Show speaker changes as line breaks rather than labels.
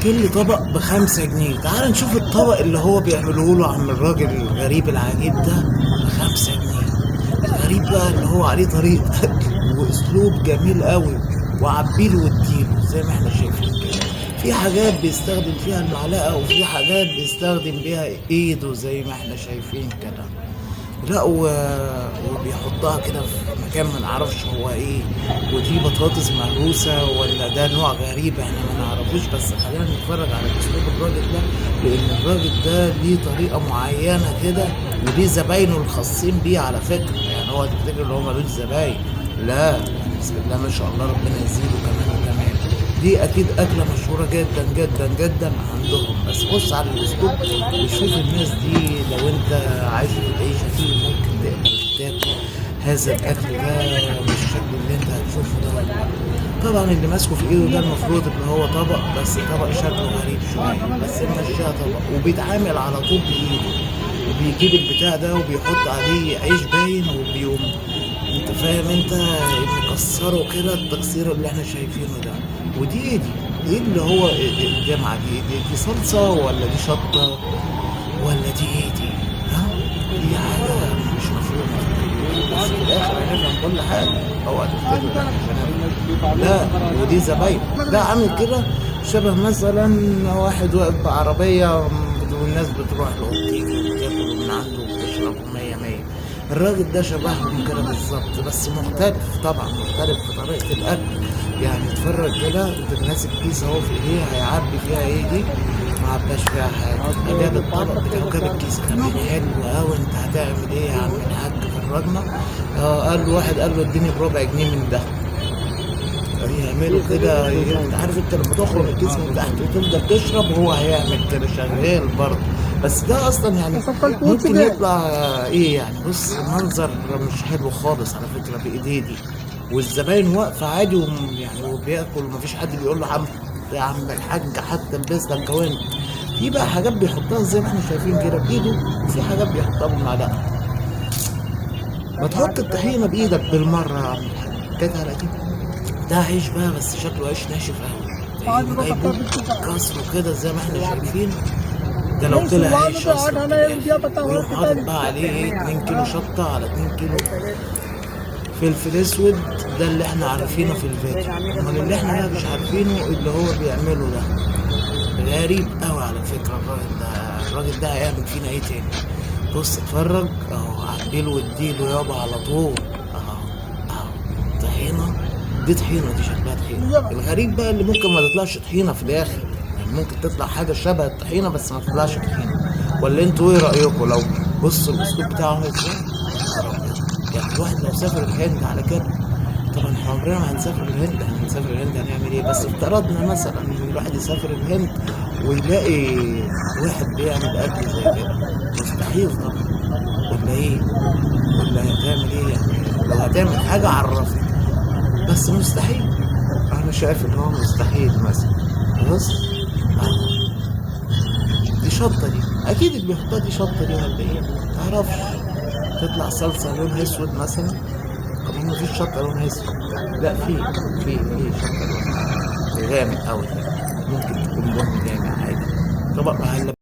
كل طبق ب5 جنيه. تعال نشوف الطبق اللي هو بيعمله له عم الراجل الغريب العجيب ده ب5 جنيه. الغريب بقى اللي هو عليه طريقة أكل وأسلوب جميل قوي، وعبيله واديله زي ما احنا شايفين كده. في حاجات بيستخدم فيها المعلقة، وفي حاجات بيستخدم بيها ايده زي ما احنا شايفين كده. لا وبيحطها كده في مكان ما نعرفش هو ايه، ودي بطاطس مهروسه ولا ده نوع غريب احنا ما نعرفوش. بس خلينا نتفرج على اسلوب الراجل ده، لان الراجل ده ليه طريقه معينه كده، وليه زباينه الخاصين بيه على فكره. يعني هو تفتكر ان هو ملوش زباين؟ لا، يعني بسم الله ما شاء الله، ربنا يزيده كمان وكمان. دي اكيد اكله مشهوره جدا جدا جدا عندهم. بس بص على الاسلوب وشوف الناس دي، لو انت عايش في العيشه دي ممكن تقدر تاكل هذا الاكل ده بالشكل اللي انت هتشوفه ده. طبعا اللي ماسكه في ايده ده المفروض ان هو طبق، بس طبق شكله غريب شويه، بس ماشيها طبق وبيتعامل على طول بايده. وبيجيب البتاع ده وبيحط عليه عيش باين، وبيقوم انت فاهم انت مكسره كده التكسير اللي احنا شايفينه ده. ودي ايه اللي هو الجامعة دي صلصة ولا دي شطة ولا دي ايه دي؟ ها؟ دي حاجة مش مفهومة، بس في الآخر هنفهم كل حاجة. اوعى تفتكر ده مش هنفهم. لا، ودي زباين ده عامل كده شبه مثلا واحد واقف بعربية والناس بتروح له وبتيجي وبتاكل من عنده وبتشرب ومية مية. الراجل ده شبههم كده بالظبط، بس مختلف طبعا، مختلف في طريقة الأكل. يعني اتفرج كده، انت ماسك كيس اهو في ايديه، هيعبي فيها ايه دي؟ ما عباش فيها حاجة. جاب الطبق بتاعه، جاب الكيس كمان حلو أوي. انت هتعمل ايه يا عم الحاج؟ فرجنا. قال له واحد، قال له اديني ب4 جنيه من ده. يعملوا كده. انت عارف انت لما تخرج الكيس من تحت وتفضل تشرب، هو هيعمل كده شغال برضه. بس ده اصلا يعني ممكن يطلع ايه يعني. بص المنظر مش حلو خالص على فكره بايديه دي، والزباين واقفه عادي يعني وبياكل، ومفيش حد بيقول له يا عم الحاج حتى البس لك جوانب. في بقى حاجات بيحطها زي ما احنا شايفين كده بايده، وفي حاجات بيحطها بالمعلقه. ما تحط الطحينه بايدك بالمره يا عم الحاج، جت على دي. ده عيش بقى، بس شكله عيش ناشف قوي، جايبه كسره كده زي ما احنا شايفين. ده لو طلع عيش اصلا في الاخر. ويقوم حاطط بقى عليه ايه، 2 كيلو شطه على 2 كيلو فلفل اسود. ده اللي احنا عارفينه في الفيديو. امال اللي احنا بقى مش عارفينه اللي هو بيعمله ده غريب قوي على فكره. الراجل ده هيعمل فينا ايه تاني؟ بص اتفرج اهو، عبيله واديله يابا على طول. اهو طحينه. دي طحينه، دي شكلها طحينه. الغريب بقى اللي ممكن ما تطلعش طحينه في الاخر، يعني ممكن تطلع حاجه شبه الطحينه بس ما تطلعش طحينه. ولا انتوا ايه رايكم؟ لو بصوا الاسلوب بتاعه عامل ازاي. يعني الواحد لو سافر الهند على كده، طبعا احنا عمرنا ما هنسافر الهند. احنا هنسافر الهند هنعمل ايه؟ بس افترضنا مثلا ان الواحد يسافر الهند ويلاقي واحد بيعمل اكل زي كده، مستحيل طبعا. ولا ايه؟ ولا هتعمل ايه يعني؟ لو هتعمل حاجه عرفني. بس مستحيل، انا شايف ان هو مستحيل مثلا. بص دي شطه، دي اكيد اللي بيحطها دي شطه دي ولا ايه؟ متعرفش. تطلع صلصه لونها اسود مثلا. كمان مفيش شطه لونها اسود. لا، في شطه لونها غامق قوي، ممكن تكون لون غامق عادي. طبق مهلب